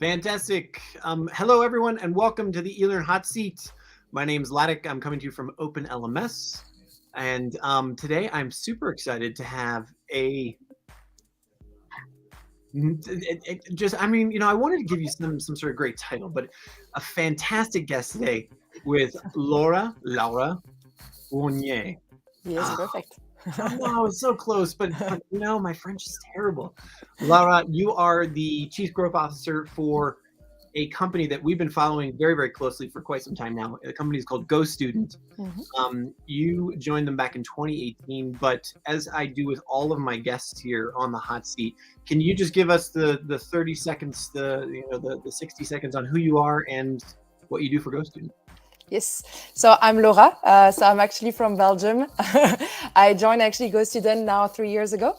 Fantastic. Hello, everyone, and welcome to the eLearn Hot Seat. My name's Ladek. I'm coming to you from OpenLMS. And today I'm super excited to have I wanted to give you some sort of great title, but a fantastic guest today with Laura Warnier. Yes, perfect. No, it's so close, but my French is terrible. Laura, you are the Chief Growth Officer for a company that we've been following very, very closely for quite some time now. The company is called GoStudent. You joined them back in 2018, but as I do with all of my guests here on the hot seat, can you just give us the 30 seconds, the 60 seconds on who you are and what you do for GoStudent? Yes, so I'm Laura. So I'm actually from Belgium. I joined actually GoStudent now 3 years ago.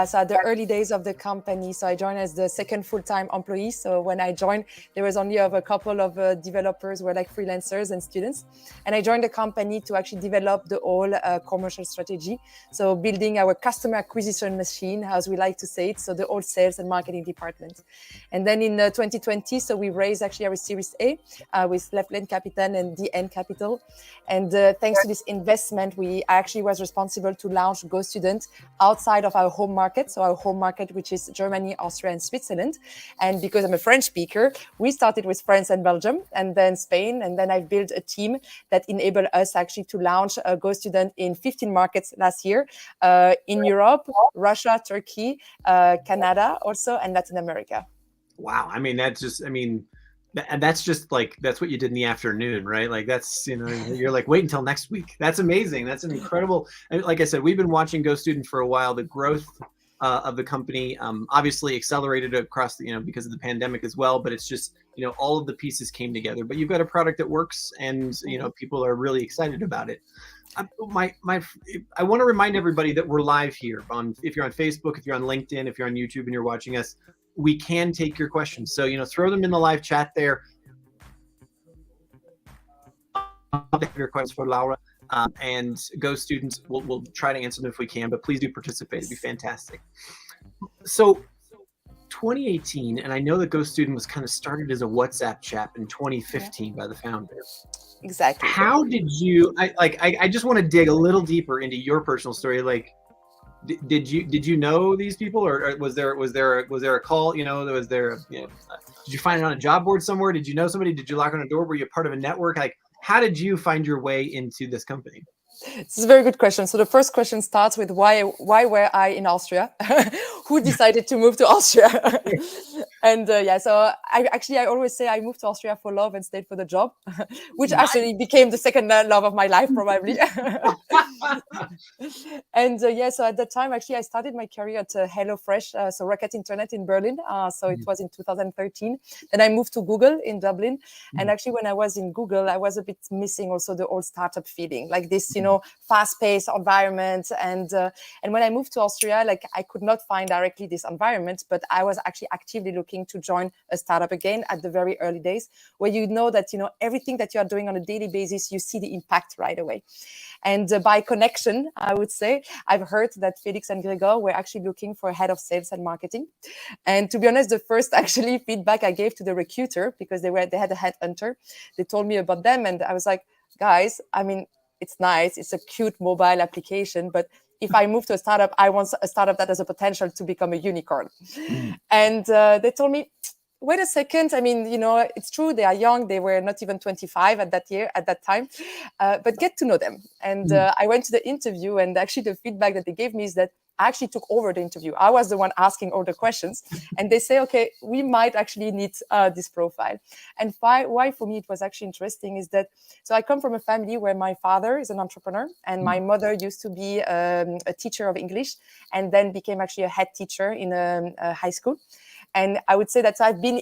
So at the early days of the company, so I joined as the second full-time employee. So when I joined, there was only a couple of developers who were like freelancers and students. And I joined the company to actually develop the whole commercial strategy. So building our customer acquisition machine, as we like to say it. So the whole sales and marketing department. And then in 2020, so we raised actually our Series A with Left Lane Capital and DN Capital. And thanks to this investment, I actually was responsible to launch GoStudent outside of our home market. So our home market, which is Germany, Austria, and Switzerland. And because I'm a French speaker, we started with France and Belgium, and then Spain. And then I built a team that enabled us actually to launch GoStudent in 15 markets last year, in Europe, Russia, Turkey, Canada also, and Latin America. Wow. That's what you did in the afternoon, right? Like you're like, wait until next week. That's amazing. That's an incredible. Like I said, we've been watching GoStudent for a while. The growth of the company obviously accelerated across because of the pandemic as well. But it's just, all of the pieces came together. But you've got a product that works, and people are really excited about it. I want to remind everybody that we're live here if you're on Facebook, if you're on LinkedIn, if you're on YouTube and you're watching us. We can take your questions. So, throw them in the live chat there. Your questions for Laura and GoStudent. We'll try to answer them if we can, but please do participate. It'd be fantastic. So 2018, and I know that GoStudent was kind of started as a WhatsApp chat in 2015 by the founder. Exactly. How did you, I just want to dig a little deeper into your personal story. Like, did you know these people, or was there a call? Did you find it on a job board somewhere? Did you know somebody? Did you knock on a door? Were you part of a network? Like, how did you find your way into this company? It's a very good question. So the first question starts with why were I in Austria? Who decided to move to Austria? And so I always say I moved to Austria for love and stayed for the job, which actually became the second love of my life, probably. And so at that time, actually, I started my career at HelloFresh, so Rocket Internet in Berlin. So it was in 2013. Then I moved to Google in Dublin. And actually, when I was in Google, I was a bit missing also the old startup feeling, like this, fast-paced environment. And when I moved to Austria, like I could not find directly this environment, but I was actually actively looking to join a startup again at the very early days, where that everything that you are doing on a daily basis, you see the impact right away. And by connection, I would say, I've heard that Felix and Gregor were actually looking for a head of sales and marketing. And to be honest, the first actually feedback I gave to the recruiter, because they had a headhunter, they told me about them, and I was like, guys, it's nice. It's a cute mobile application. But if I move to a startup, I want a startup that has a potential to become a unicorn. And they told me, wait a second. It's true. They are young. They were not even 25 at that time. But get to know them. And I went to the interview, and actually the feedback that they gave me is that I actually took over the interview. I was the one asking all the questions, and they say, okay, we might actually need this profile. And why for me it was actually interesting is that, so I come from a family where my father is an entrepreneur, and my mother used to be a teacher of English, and then became actually a head teacher in a high school. And I would say that I've been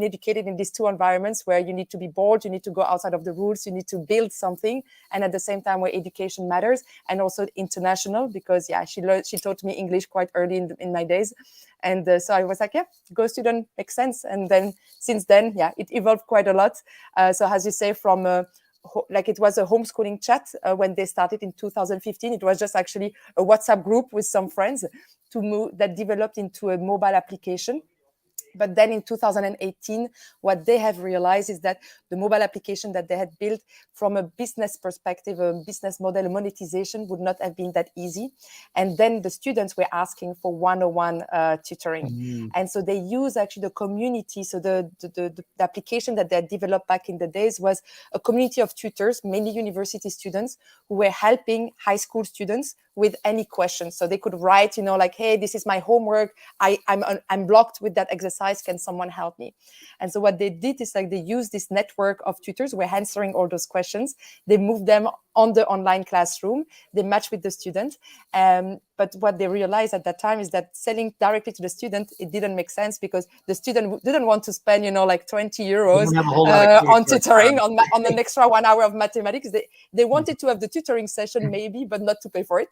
educated in these two environments where you need to be bold, you need to go outside of the rules, you need to build something, and at the same time where education matters, and also international, because she taught me English quite early in my days. And so I was like, GoStudent makes sense. And then since then, it evolved quite a lot. So as you say, from it was a homeschooling chat when they started in 2015. It was just actually a WhatsApp group with some friends that developed into a mobile application But then in 2018, what they have realized is that the mobile application that they had built from a business perspective, a business model, a monetization would not have been that easy. And then the students were asking for one-on-one tutoring. And so they use actually the community. So the application that they had developed back in the days was a community of tutors, mainly university students, who were helping high school students with any questions. So they could write, like, hey, this is my homework. I'm blocked with that exercise. Can someone help me? And so what they did is like they used this network of tutors who were answering all those questions. They moved them on the online classroom. They matched with the student. But what they realized at that time is that selling directly to the student, it didn't make sense because the student didn't want to spend, like 20 euros on tutoring, on an extra 1 hour of mathematics. They wanted to have the tutoring session maybe, but not to pay for it.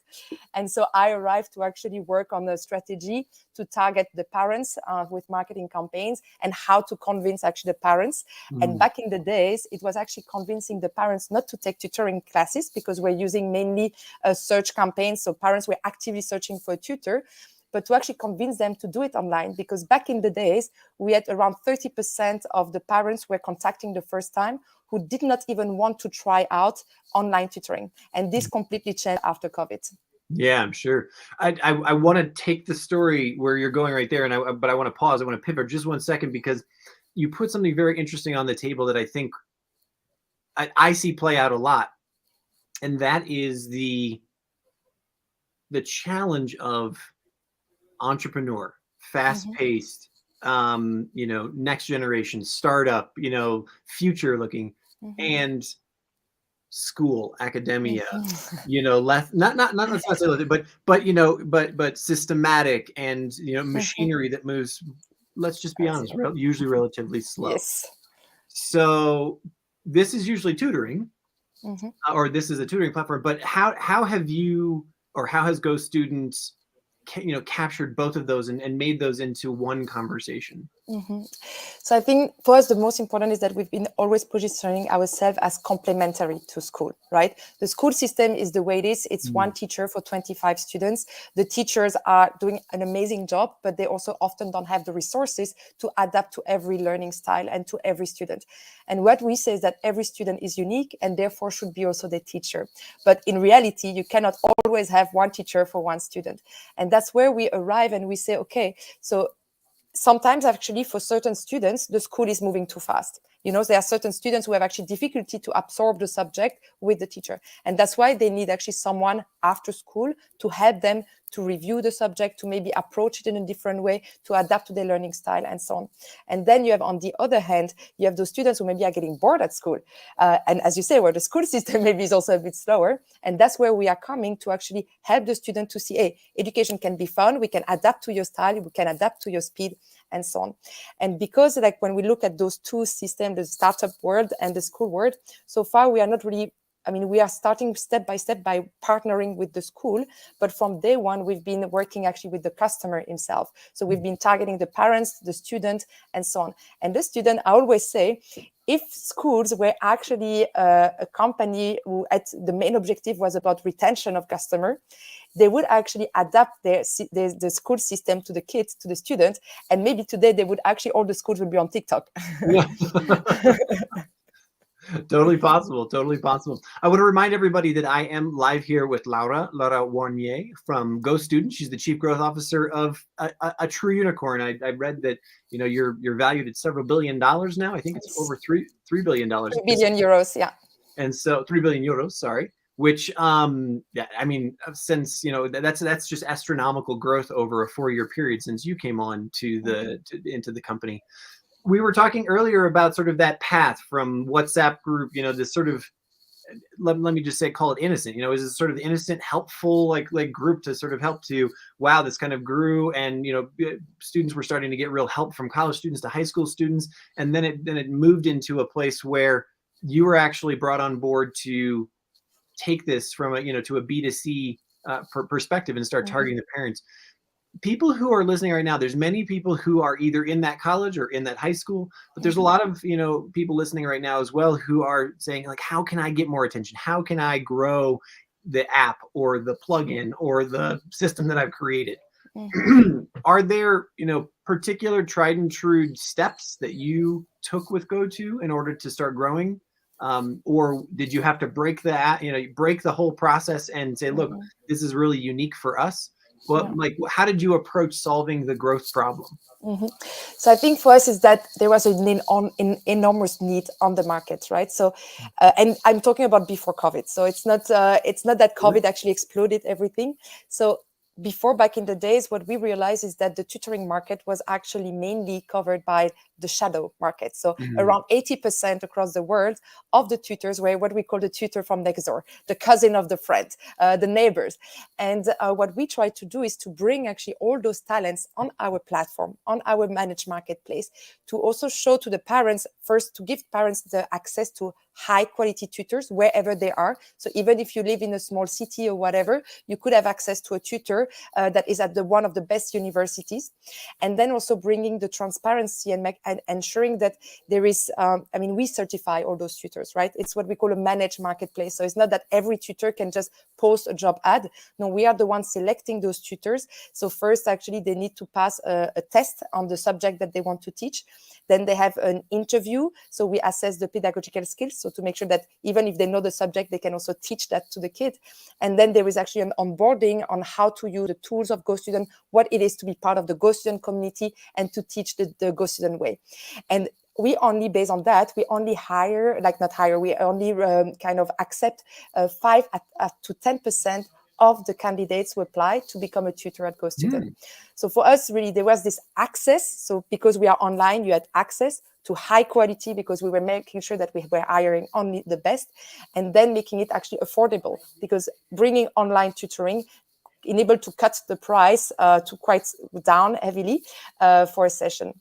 And so I arrived to actually work on a strategy to target the parents with marketing campaigns and how to convince actually the parents. And back in the days, it was actually convincing the parents not to take tutoring classes because we're using mainly search campaigns. So parents were actively searching for a tutor, but to actually convince them to do it online, because back in the days, we had around 30% of the parents were contacting the first time who did not even want to try out online tutoring. And this completely changed after COVID. Yeah, I'm sure. I want to take the story where you're going right there, but I want to pause. I want to pivot just 1 second because you put something very interesting on the table that I think I see play out a lot, and that is the challenge of entrepreneur, fast-paced, next generation startup, future looking, and school, academia, left, not necessarily, but systematic and, machinery that moves, let's just be honest, usually relatively slow. Yes. So this is usually tutoring, or this is a tutoring platform, but how have you, or how has GoStudent, captured both of those and made those into one conversation? So I think for us, the most important is that we've been always positioning ourselves as complementary to school, right? The school system is the way it is. It's one teacher for 25 students. The teachers are doing an amazing job, but they also often don't have the resources to adapt to every learning style and to every student. And what we say is that every student is unique and therefore should be also the teacher. But in reality, you cannot always have one teacher for one student. And that's where we arrive and we say, okay, so sometimes actually for certain students, the school is moving too fast. There are certain students who have actually difficulty to absorb the subject with the teacher. And that's why they need actually someone after school to help them to review the subject, to maybe approach it in a different way, to adapt to their learning style and so on. And then you have, on the other hand, you have those students who maybe are getting bored at school. And as you say, where the school system maybe is also a bit slower. And that's where we are coming to actually help the student to see, hey, education can be fun. We can adapt to your style. We can adapt to your speed and so on. And because when we look at those two systems, the startup world and the school world, so far we are not really, we are starting step by step by partnering with the school, but from day one, we've been working actually with the customer himself. So we've been targeting the parents, the student, and so on. And the student, I always say, if schools were actually a company who the main objective was about retention of customer, they would actually adapt the school system to the kids, to the students. And maybe today they would actually, all the schools would be on TikTok. Yeah. Totally possible. Totally possible. I want to remind everybody that I am live here with Laura Warnier from GoStudent. She's the Chief Growth Officer of a true unicorn. I read that you're valued at several $1 billion now. I think it's over $3 billion. 3 billion euros, yeah. And so 3 billion euros. Sorry. Which since that's just astronomical growth over a 4-year period since you came on to into the company. We were talking earlier about sort of that path from WhatsApp group, this sort of, let me just say, call it innocent, is this sort of innocent, helpful, like group to sort of help to, wow, this kind of grew. And, students were starting to get real help from college students to high school students. And then it moved into a place where you were actually brought on board to take this from to a B2C perspective and start targeting the parents. People who are listening right now, there's many people who are either in that college or in that high school, but there's a lot of, people listening right now as well who are saying, like, how can I get more attention? How can I grow the app or the plugin or the system that I've created? Are there, particular tried and true steps that you took with GoTo in order to start growing? Or did you have to break break the whole process and say, look, this is really unique for us? Well, how did you approach solving the growth problem? So I think for us is that there was an enormous need on the market, right? So, and I'm talking about before COVID. So it's not that COVID actually exploded everything. So before, back in the days, what we realized is that the tutoring market was actually mainly covered by the shadow market. So around 80% across the world of the tutors were what we call the tutor from next door, the cousin of the friend, the neighbors. And what we try to do is to bring actually all those talents on our platform, on our managed marketplace, to also show to the parents, first to give parents the access to high quality tutors wherever they are. So even if you live in a small city or whatever, you could have access to a tutor that is at one of the best universities. And then also bringing the transparency and ensuring that there is, we certify all those tutors, right? It's what we call a managed marketplace. So it's not that every tutor can just post a job ad. No, we are the ones selecting those tutors. So first, actually, they need to pass a test on the subject that they want to teach. Then they have an interview. So we assess the pedagogical skills. So to make sure that even if they know the subject, they can also teach that to the kid. And then there is actually an onboarding on how to use the tools of GoStudent, what it is to be part of the GoStudent community and to teach the GoStudent way. And we only, based on that, we only we only kind of accept 5 to 10% of the candidates who apply to become a tutor at GoStudent. So for us, really, there was this access. So because we are online, you had access to high quality because we were making sure that we were hiring only the best, and then making it actually affordable, because bringing online tutoring enabled to cut the price to quite down heavily for a session.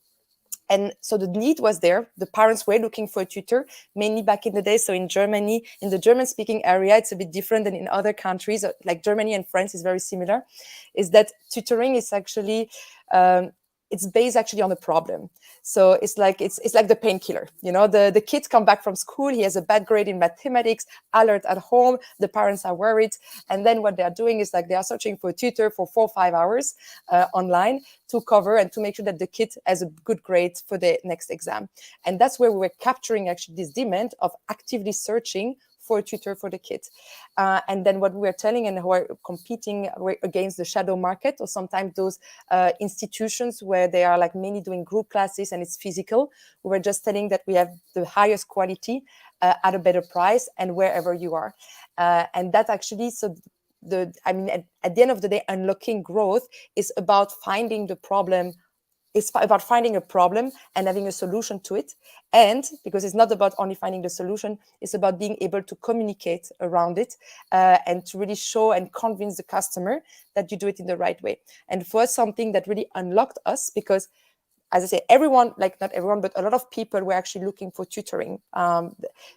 And so the need was there. The parents were looking for a tutor, mainly back in the day. So in Germany, in the German-speaking area, it's a bit different than in other countries, like Germany and France is very similar, is that tutoring is actually, it's based actually on a problem. So it's like the painkiller. The kid come back from school, he has a bad grade in mathematics, alert at home, the parents are worried. And then what they're doing is they are searching for a tutor for 4 or 5 hours online to cover and to make sure that the kid has a good grade for the next exam. And that's where we were capturing actually this demand of actively searching for a tutor for the kids. And then what we are telling and who are competing against the shadow market, or sometimes those institutions where they are mainly doing group classes and it's physical, we were just telling that we have the highest quality at a better price and wherever you are. And that actually, at the end of the day, unlocking growth is about finding the problem. It's about finding a problem and having a solution to it. And because it's not about only finding the solution, it's about being able to communicate around it and to really show and convince the customer that you do it in the right way. And for us, something that really unlocked us, because as I say, everyone, not everyone, but a lot of people were actually looking for tutoring.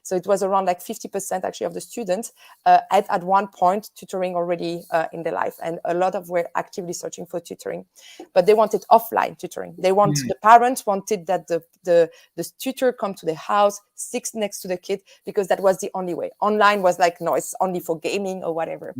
So it was around 50% actually of the students at one point tutoring already in their life. And a lot of were actively searching for tutoring, but they wanted offline tutoring. The parents wanted that the tutor come to the house, sit next to the kid, because that was the only way. Online was no, it's only for gaming or whatever.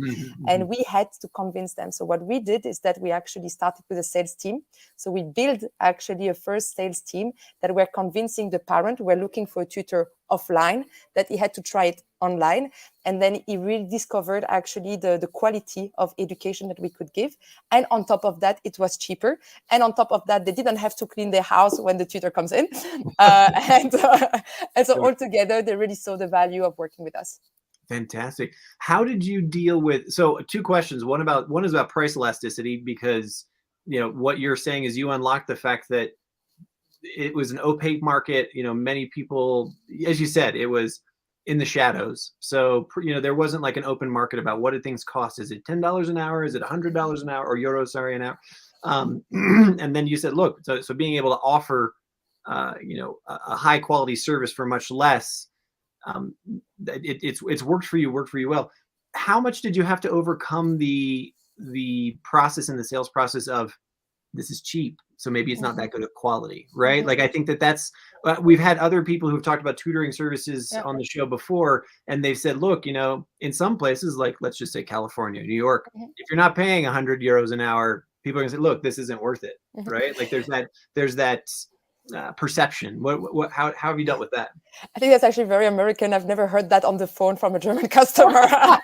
And we had to convince them. So what we did is that we actually started with a sales team. So we built actually a first sales team that were convincing the parent who were looking for a tutor offline that he had to try it online. And then he really discovered actually the quality of education that we could give. And on top of that, it was cheaper. And on top of that, they didn't have to clean their house when the tutor comes in. And so altogether, they really saw the value of working with us. Fantastic. How did you deal with, so 2 questions. One is about price elasticity, because what you're saying is you unlocked the fact that it was an opaque market. Many people, as you said, it was in the shadows. So, there wasn't an open market about what did things cost. Is it $10 an hour? Is it $100 an hour, or euros, sorry, an hour? And then you said, look, so being able to offer, a high quality service for much less, it's worked for you well. How much did you have to overcome the process and the sales process of, this is cheap, so maybe it's not that good of quality, right? I think that's, we've had other people who've talked about tutoring services on the show before, and they've said, look, in some places, let's just say California, New York, if you're not paying 100 euros an hour, people are gonna say, look, this isn't worth it, right? Like there's that perception. How have you dealt with that? I think that's actually very American. I've never heard that on the phone from a German customer. I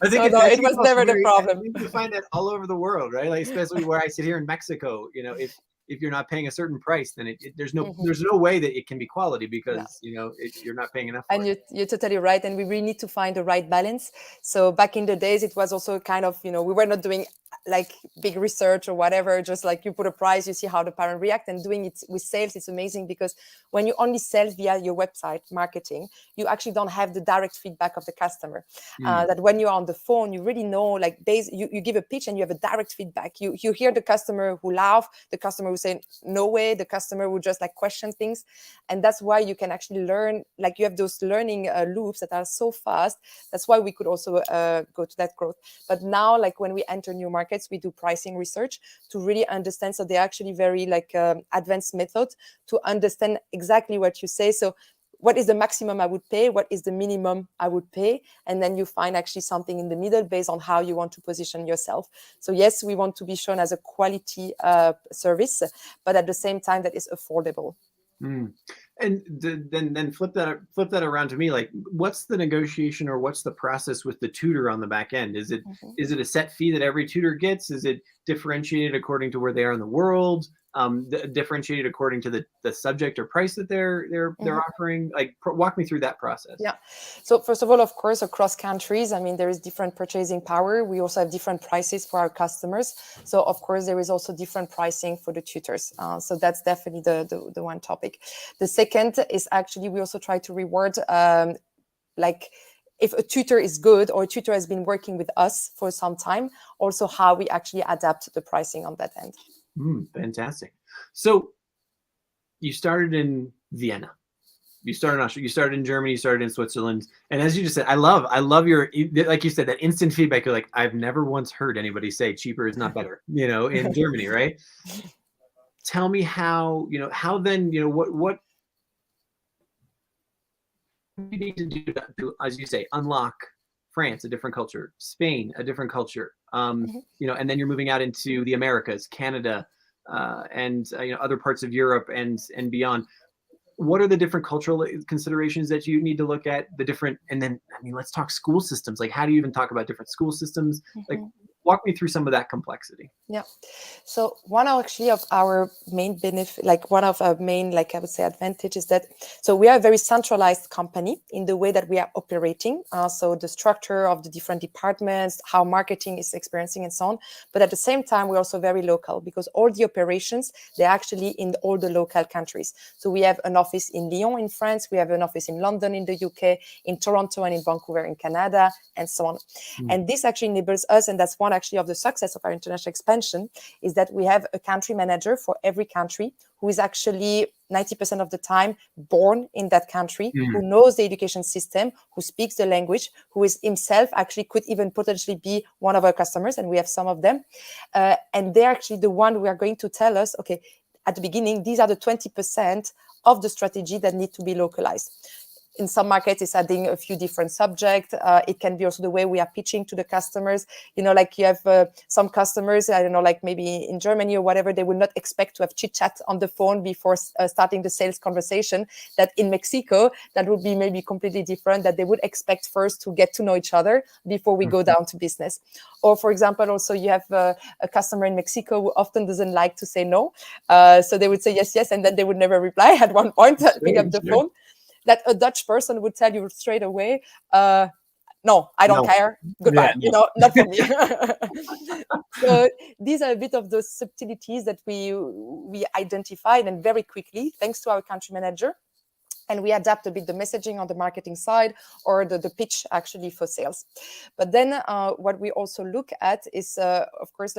think it was never the problem. I think you find that all over the world, right? Like especially where I sit here in Mexico, if you're not paying a certain price, then there's no way that it can be quality because you're not paying enough. And you're totally right. And we really need to find the right balance. So back in the days, it was also kind of, we were not doing like big research or whatever, just like you put a price, you see how the parent react. And doing it with sales, it's amazing because when you only sell via your website marketing, you actually don't have the direct feedback of the customer. That when you're on the phone, you really know, like you give a pitch and you have a direct feedback. You hear the customer who laugh, the customer who say no way, the customer who just like question things. And that's why you can actually learn, like you have those learning loops that are so fast. That's why we could also go to that growth. But now, like when we enter new markets, we do pricing research to really understand. So they're actually very like advanced method to understand exactly what you say. So what is the maximum I would pay? What is the minimum I would pay? And then you find actually something in the middle based on how you want to position yourself. So yes, we want to be shown as a quality service, but at the same time that is affordable. And then flip that around to me. Like, what's the negotiation or what's the process with the tutor on the back end? Is it a set fee that every tutor gets? Is it differentiated according to where they are in the world? Differentiated according to the subject or price that they're offering? Like, walk me through that process. Yeah. So first of all, of course, across countries, I mean, there is different purchasing power. We also have different prices for our customers. So of course, there is also different pricing for the tutors. So that's definitely the one topic. The second is actually we also try to reward like if a tutor is good or a tutor has been working with us for some time, also how we actually adapt the pricing on that end. Fantastic. So you started in Vienna, you started in Austria, you started in Germany, you started in Switzerland. And as you just said, I love your, like you said, that instant feedback. You're like, I've never once heard anybody say cheaper is not better, in Germany, right? Tell me how then, what you need to do to, as you say, unlock France, a different culture, Spain, a different culture, and then you're moving out into the Americas, Canada, and other parts of Europe and beyond. What are the different cultural considerations that you need to look at? And then, I mean, let's talk school systems. Like, how do you even talk about different school systems? Like, walk me through some of that complexity. Yeah. So one actually of our main benefit, like one of our main, like I would say, advantage is that, so we are a very centralized company in the way that we are operating. So the structure of the different departments, how marketing is experiencing and so on. But at the same time, we're also very local because all the operations, they're actually in all the local countries. So we have an office in Lyon in France. We have an office in London in the UK, in Toronto and in Vancouver in Canada, and so on. And this actually enables us, and that's one actually of the success of our international expansion, is that we have a country manager for every country who is actually 90% of the time born in that country, who knows the education system, who speaks the language, who is himself actually could even potentially be one of our customers, and we have some of them. And they're actually the one who are going to tell us, okay, at the beginning, these are the 20% of the strategy that need to be localized. In some markets, it's adding a few different subjects. It can be also the way we are pitching to the customers. Like you have some customers, I don't know, like maybe in Germany or whatever, they will not expect to have chit chat on the phone before starting the sales conversation. That in Mexico, that would be maybe completely different, that they would expect first to get to know each other before we go down to business. Or for example, also you have a customer in Mexico who often doesn't like to say no. So they would say yes, yes, and then they would never reply at one point, pick up the phone. That a Dutch person would tell you straight away, no, I don't care. Goodbye. Not for me. So these are a bit of those subtleties that we identified, and very quickly, thanks to our country manager, and we adapt a bit the messaging on the marketing side or the pitch actually for sales. But then what we also look at is, of course,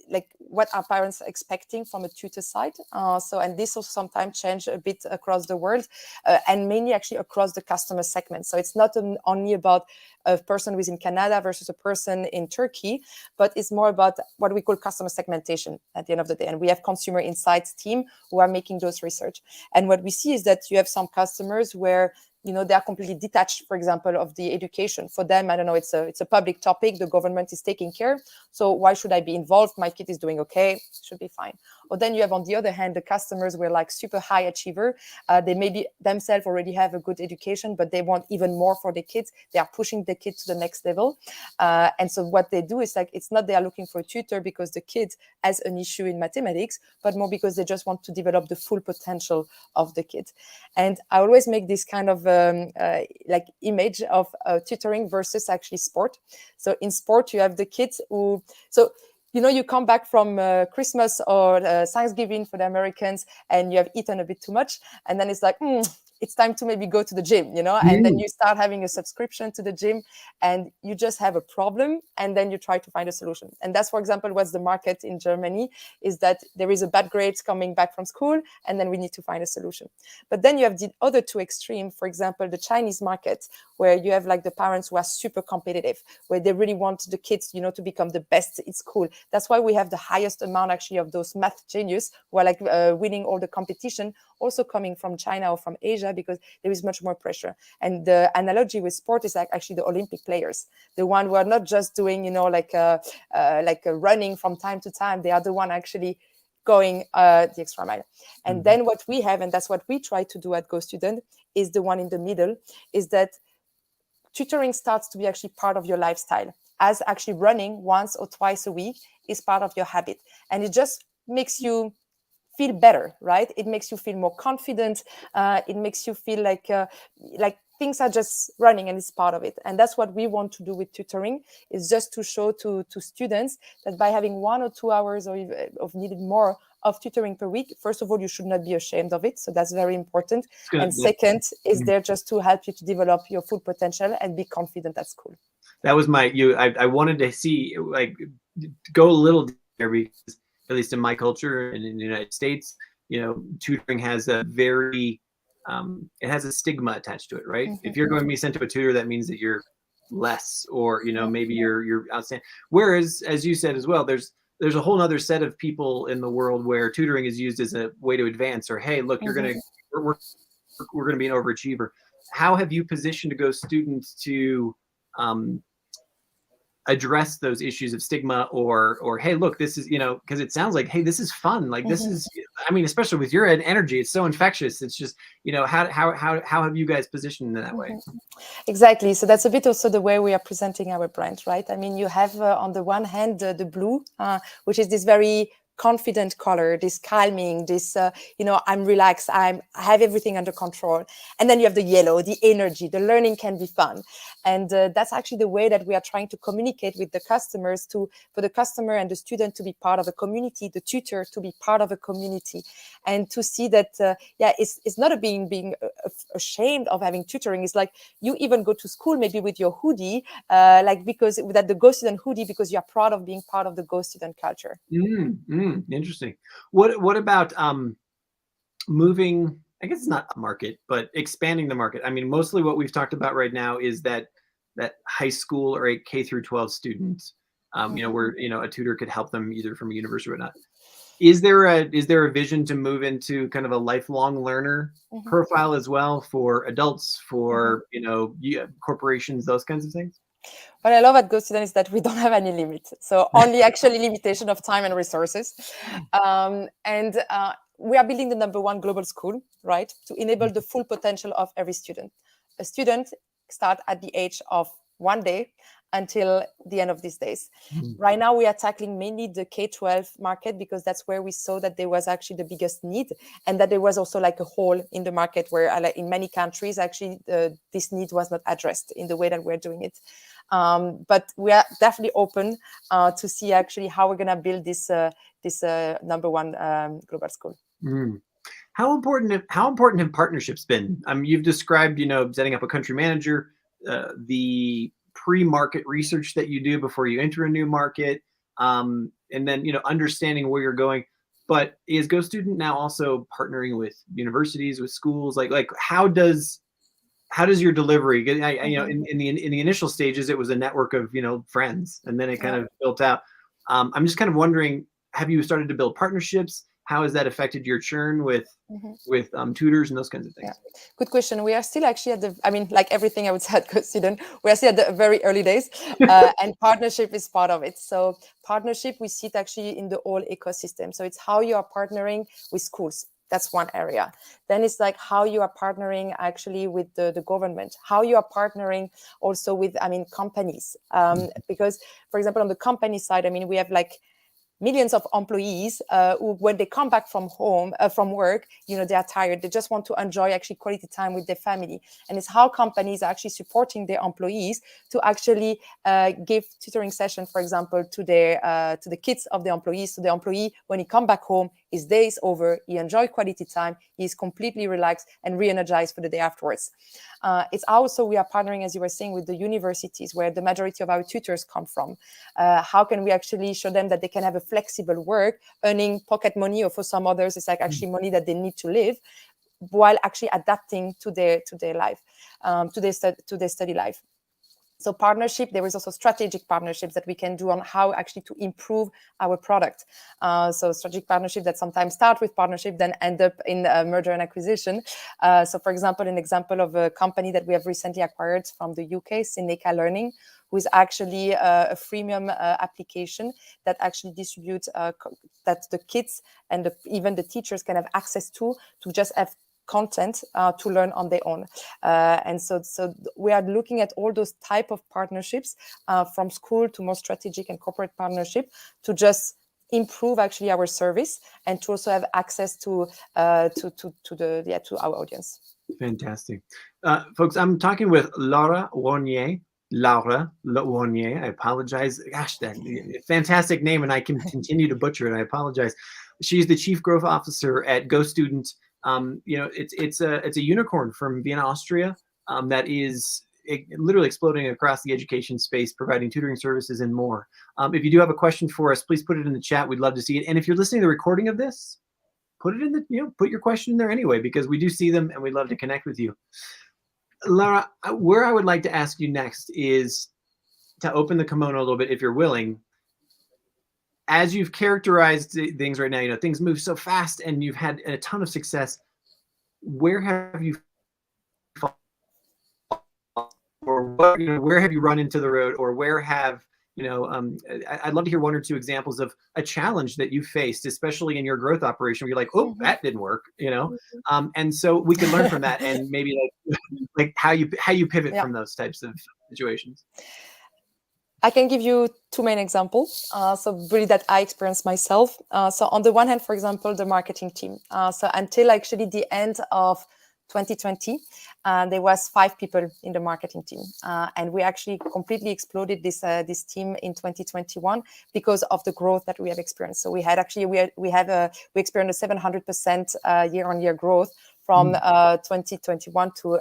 like what are parents expecting from a tutor side. And this will sometimes change a bit across the world and mainly actually across the customer segment. So it's not only about a person who is in Canada versus a person in Turkey, but it's more about what we call customer segmentation at the end of the day. And we have consumer insights team who are making those research. And what we see is that you have some customers where they are completely detached, for example, of the education. For them, I don't know, it's a public topic, the government is taking care, so why should I be involved? My kid is doing okay, should be fine. Or then you have, on the other hand, the customers were like super high achiever. They maybe themselves already have a good education, but they want even more for the kids. They are pushing the kid to the next level. And so what they do is like, it's not they are looking for a tutor because the kid has an issue in mathematics, but more because they just want to develop the full potential of the kid. And I always make this kind of like image of tutoring versus actually sport. So in sport, you have the kids who, so you come back from Christmas or Thanksgiving for the Americans, and you have eaten a bit too much, and then it's like, it's time to maybe go to the gym, and then you start having a subscription to the gym, and you just have a problem, and then you try to find a solution. And that's, for example, what's the market in Germany, is that there is a bad grades coming back from school, and then we need to find a solution. But then you have the other two extremes, for example, the Chinese market, where you have like the parents who are super competitive, where they really want the kids, to become the best in school. That's why we have the highest amount actually of those math genius who are like winning all the competition, also coming from China or from Asia, because there is much more pressure. And the analogy with sport is like actually the Olympic players, the one who are not just doing, like a running from time to time. They are the one actually going the extra mile. And then what we have, and that's what we try to do at GoStudent, is the one in the middle, is that tutoring starts to be actually part of your lifestyle, as actually running once or twice a week is part of your habit. And it just makes you feel better, right? It makes you feel more confident. It makes you feel like things are just running and it's part of it. And that's what we want to do with tutoring, is just to show to students that by having 1 or 2 hours or of needed more of tutoring per week, first of all, you should not be ashamed of it. So that's very important. And second is there just to help you to develop your full potential and be confident at school. That was I wanted to see, like, go a little deeper, because at least in my culture and in the United States, tutoring has a very, it has a stigma attached to it, right? If you're going to be sent to a tutor, that means that you're less, or, maybe you're outstanding. Whereas, as you said as well, there's a whole other set of people in the world where tutoring is used as a way to advance, or, hey, look, we're going to be an overachiever. How have you positioned to GoStudent to address those issues of stigma, or hey, look, this is, because it sounds like, hey, this is fun. Like, this is, I mean, especially with your energy, it's so infectious. It's just, how have you guys positioned in that way? Exactly. So that's a bit also the way we are presenting our brand, right? I mean, you have on the one hand the blue, which is this very confident color, this calming, this, I'm relaxed, I have everything under control. And then you have the yellow, the energy, the learning can be fun. And that's actually the way that we are trying to communicate with the customers, for the customer and the student to be part of a community, the tutor to be part of a community, and to see that, it's not being ashamed of having tutoring. It's like you even go to school maybe with your hoodie, because that the GoStudent hoodie, because you're proud of being part of the GoStudent culture. Interesting. What about moving, I guess it's not a market, but expanding the market? I mean, mostly what we've talked about right now is that high school or a K through 12 student, where a tutor could help them either from a university or not. Is there a vision to move into kind of a lifelong learner profile as well, for adults, for corporations, those kinds of things? What I love at GoStudent is that we don't have any limit. So only actually limitation of time and resources. We are building the #1 global school, right? To enable the full potential of every student. A student starts at the age of 1 day until the end of these days. Right now, we are tackling mainly the K-12 market, because that's where we saw that there was actually the biggest need, and that there was also like a hole in the market where in many countries, actually, this need was not addressed in the way that we're doing it. But we are definitely open to see actually how we're going to build this #1 global school. How important have partnerships been? You've described, setting up a country manager, the pre-market research that you do before you enter a new market, and then understanding where you're going. But is GoStudent now also partnering with universities, with schools? Like how does your delivery? In the initial stages, it was a network of friends, and then it kind of built out. I'm just kind of wondering, have you started to build partnerships? How has that affected your churn with tutors and those kinds of things? Yeah, good question. We are still actually at the, I mean, like everything I would say at GoStudent, we are still at the very early days, and partnership is part of it. So partnership, we see it actually in the whole ecosystem. So it's how you are partnering with schools. That's one area. Then it's like how you are partnering actually with the government, how you are partnering also with, I mean, companies. Because, for example, on the company side, I mean, we have like millions of employees who, when they come back from home, from work, you know, they are tired. They just want to enjoy actually quality time with their family. And it's how companies are actually supporting their employees to actually give tutoring session, for example, to the kids of the employees. So the employee, when he come back home, his day is over, he enjoy quality time, he's completely relaxed and re-energized for the day afterwards. It's also, we are partnering, as you were saying, with the universities where the majority of our tutors come from. How can we actually show them that they can have a flexible work, earning pocket money, or for some others, it's like actually money that they need to live, while actually adapting to their life, to their study life. So partnership, there is also strategic partnerships that we can do on how actually to improve our product. So strategic partnership that sometimes start with partnership, then end up in a merger and acquisition. So for example, an example of a company that we have recently acquired from the UK, Seneca Learning, who is actually a freemium application that actually distributes that the kids and even the teachers can have access to just have content to learn on their own. And so we are looking at all those type of partnerships, from school to more strategic and corporate partnership, to just improve actually our service and to also have access to our audience. Fantastic. Folks, I'm talking with Laura Warnier. Laura Warnier, I apologize. Gosh, that fantastic name, and I can continue to butcher it. I apologize. She's the Chief Growth Officer at GoStudent. You know, it's a unicorn from Vienna, Austria, that is literally exploding across the education space, providing tutoring services and more. If you do have a question for us, please put it in the chat. We'd love to see it. And if you're listening to the recording of this, put it in the, you know, put your question in there anyway, because we do see them and we'd love to connect with you. Laura, where I would like to ask you next is to open the kimono a little bit, if you're willing. As you've characterized things right now, you know, things move so fast and you've had a ton of success. Where have you fallen, or what, you know, where have you run into the road, or where have, you know, I'd love to hear one or two examples of a challenge that you faced, especially in your growth operation, where you're like, oh, that didn't work, you know? And so we can learn from that, and maybe like how you pivot from those types of situations. I can give you two main examples. So really that I experienced myself. So on the one hand, for example, the marketing team. So until actually the end of 2020, there was 5 people in the marketing team, and we actually completely exploded this team in 2021 because of the growth that we have experienced. So we had actually we experienced a 700% year-on-year growth from 2021 to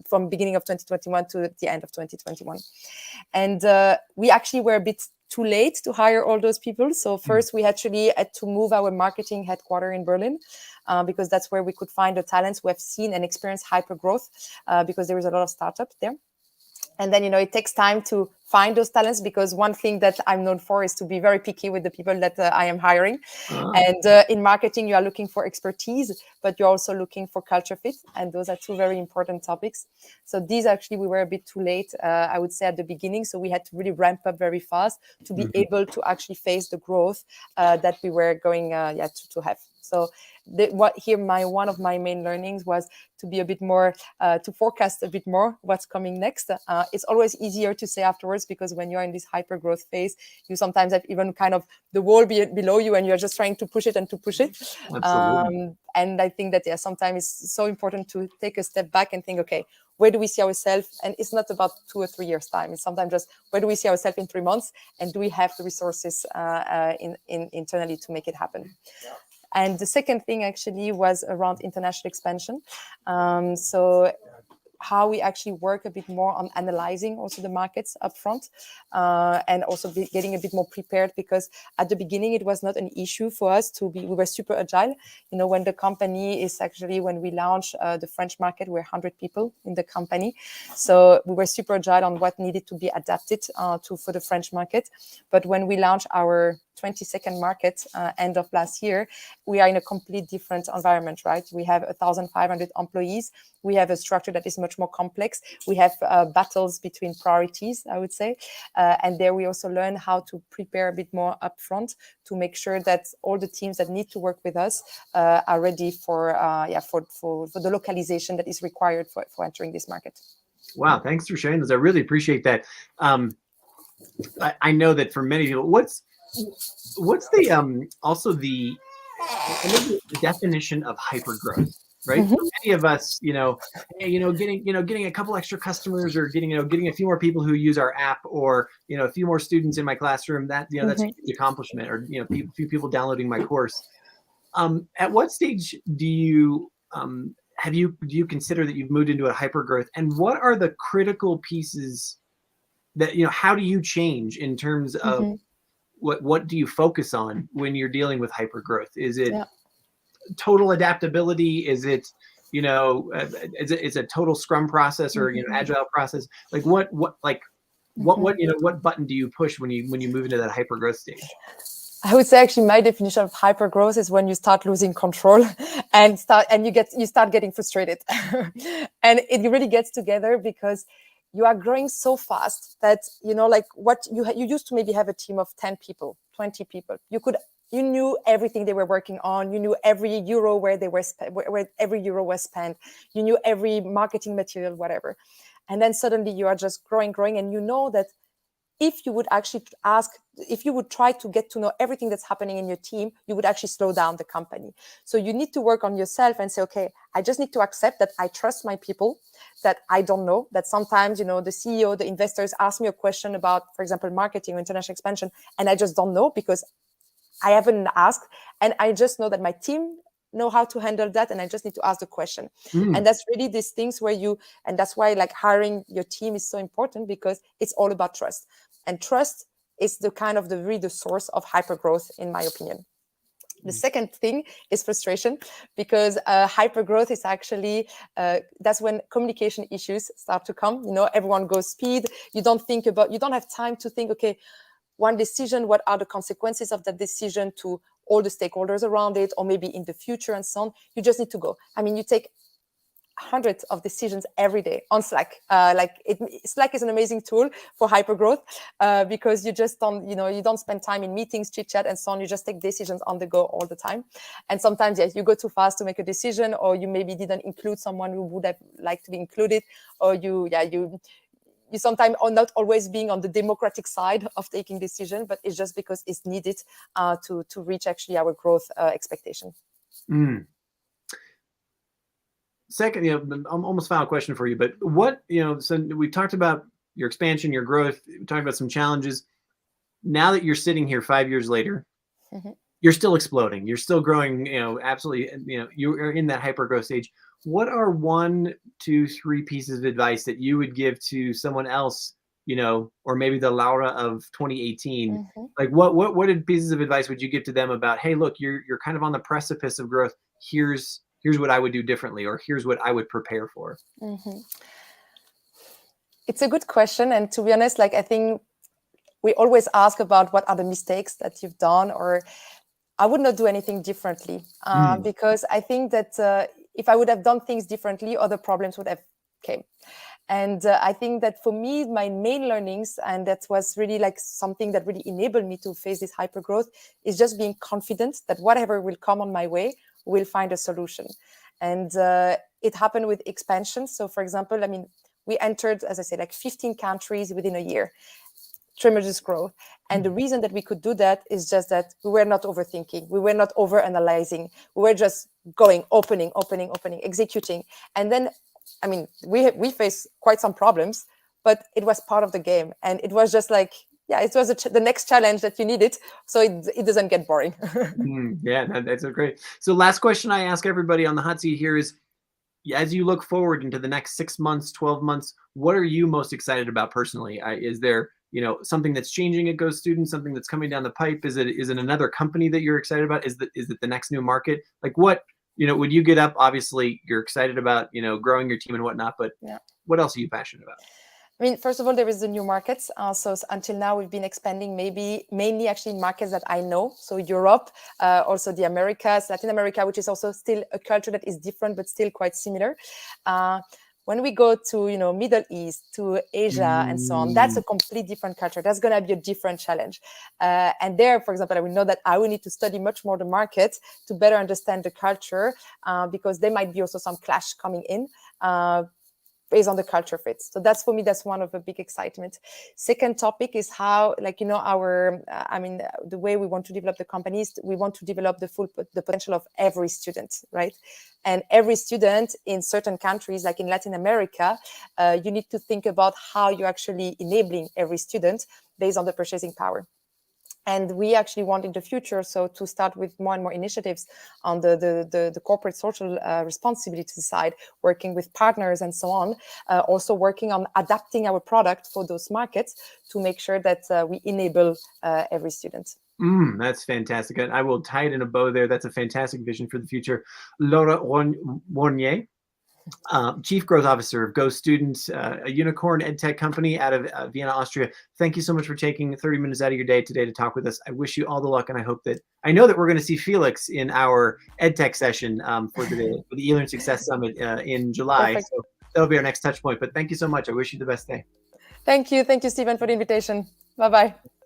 from beginning of 2021 to the end of 2021, and we actually were a bit too late to hire all those people. So first we actually had to move our marketing headquarters in Berlin, because that's where we could find the talents who have seen and experienced hyper growth, because there is a lot of startups there. And then, you know, it takes time to find those talents, because one thing that I'm known for is to be very picky with the people that I am hiring. And in marketing, you are looking for expertise, but you're also looking for culture fit. And those are two very important topics. So these actually, we were a bit too late, I would say, at the beginning. So we had to really ramp up very fast to be able to actually face the growth that we were going to have. So one of my main learnings was to be a bit more, to forecast a bit more what's coming next. It's always easier to say afterwards, because when you're in this hyper growth phase, you sometimes have even kind of the wall below you and you're just trying to push it and to push it. And I think that, sometimes it's so important to take a step back and think, okay, where do we see ourselves? And it's not about 2 or 3 years time. It's sometimes just, where do we see ourselves in 3 months? And do we have the resources internally to make it happen? And the second thing actually was around international expansion. So how we actually work a bit more on analyzing also the markets upfront, and also getting a bit more prepared, because at the beginning it was not an issue for us we were super agile. You know, when the company is actually, when we launched the French market, we're 100 people in the company. So we were super agile on what needed to be adapted for the French market. But when we launched our 20-second market end of last year, we are in a complete different environment, right? We have 1,500 employees. We have a structure that is much more complex. We have battles between priorities, I would say. And there we also learn how to prepare a bit more upfront to make sure that all the teams that need to work with us are ready for the localization that is required for entering this market. Wow, thanks for sharing this. I really appreciate that. I know that for many people, what's the also the definition of hypergrowth, right? For many of us, getting a couple extra customers, or getting a few more people who use our app, or a few more students in my classroom, that's a huge accomplishment, or a few people downloading my course. At what stage do you do you consider that you've moved into a hypergrowth, and what are the critical pieces that how do you change in terms of what do you focus on when you're dealing with hypergrowth? Is it total adaptability? Is it is a total Scrum process, or Agile process? Like what button do you push when you move into that hypergrowth stage? I would say actually my definition of hypergrowth is when you start losing control and you start getting frustrated. And it really gets together because you are growing so fast that, like what you used to maybe have a team of 10 people, 20 people. You knew everything they were working on. You knew every euro where every euro was spent. You knew every marketing material, whatever. And then suddenly you are just growing, and you know that if you would actually if you would try to get to know everything that's happening in your team, you would actually slow down the company. So you need to work on yourself and say, okay, I just need to accept that I trust my people, that I don't know, that sometimes, the CEO, the investors ask me a question about, for example, marketing or international expansion, and I just don't know because I haven't asked. And I just know that my team know how to handle that, and I just need to ask the question. And that's really these things and that's why like hiring your team is so important, because it's all about trust. And trust is the source of hypergrowth, in my opinion. The second thing is frustration, because hypergrowth is actually, that's when communication issues start to come. Everyone goes speed. You don't have time to think, okay, one decision, what are the consequences of that decision to all the stakeholders around it, or maybe in the future and so on. You just need to go. I mean, you take hundreds of decisions every day on Slack. Slack is an amazing tool for hypergrowth because you just don't, you don't spend time in meetings, chit chat, and so on. You just take decisions on the go all the time. And sometimes, yes, you go too fast to make a decision, or you maybe didn't include someone who would have liked to be included, or you sometimes are not always being on the democratic side of taking decision, but it's just because it's needed to reach actually our growth expectation. Second, almost final question for you, but what, so we've talked about your expansion, your growth, we talked about some challenges. Now that you're sitting here 5 years later, you're still exploding, you're still growing, absolutely, you're in that hypergrowth stage. What are 1, 2, 3 pieces of advice that you would give to someone else, or maybe the Laura of 2018? Like what pieces of advice would you give to them about, hey, look, you're kind of on the precipice of growth. Here's what I would do differently, or here's what I would prepare for. It's a good question. And to be honest, I think we always ask about what are the mistakes that you've done, or I would not do anything differently because I think that if I would have done things differently, other problems would have came. And I think that for me, my main learnings, and that was really something that really enabled me to face this hypergrowth, is just being confident that whatever will come on my way, we'll find a solution. And it happened with expansion. So for example, we entered, as I said, 15 countries within a year. Tremendous growth. And the reason that we could do that is just that we were not overthinking. We were not over-analyzing. We were just going, opening, executing. And then, we faced quite some problems, but it was part of the game. And it was just it was the next challenge that you needed, so it doesn't get boring. Yeah, that's great. So last question I ask everybody on the hot seat here is, as you look forward into the next 6 months, 12 months, what are you most excited about personally? Is there something that's changing at GoStudent, something that's coming down the pipe? Is it another company that you're excited about? Is it the next new market? Like what, when you get up, obviously you're excited about growing your team and whatnot, but what else are you passionate about? I mean, first of all, there is the new markets. So until now, we've been expanding mainly actually in markets that I know. So Europe, also the Americas, Latin America, which is also still a culture that is different, but still quite similar. When we go to, Middle East, to Asia and so on, that's a complete different culture. That's going to be a different challenge. And there, for example, I will know that I will need to study much more the market to better understand the culture, because there might be also some clash coming in. Based on the culture fit. So that's, for me, that's one of the big excitement. Second topic is how, the way we want to develop the companies, we want to develop the potential of every student, right? And every student in certain countries, like in Latin America, you need to think about how you're actually enabling every student based on the purchasing power. And we actually want in the future, so to start with more and more initiatives on the corporate social responsibility side, working with partners and so on, also working on adapting our product for those markets to make sure that we enable every student. That's fantastic. And I will tie it in a bow there. That's a fantastic vision for the future. Laura Warnier, Chief Growth Officer of GoStudent, a unicorn EdTech company out of Vienna, Austria. Thank you so much for taking 30 minutes out of your day today to talk with us. I wish you all the luck, and I know that we're going to see Felix in our EdTech session for the eLearn Success Summit in July. Perfect. So that'll be our next touch point. But thank you so much. I wish you the best day. Thank you, Stephen, for the invitation. Bye-bye.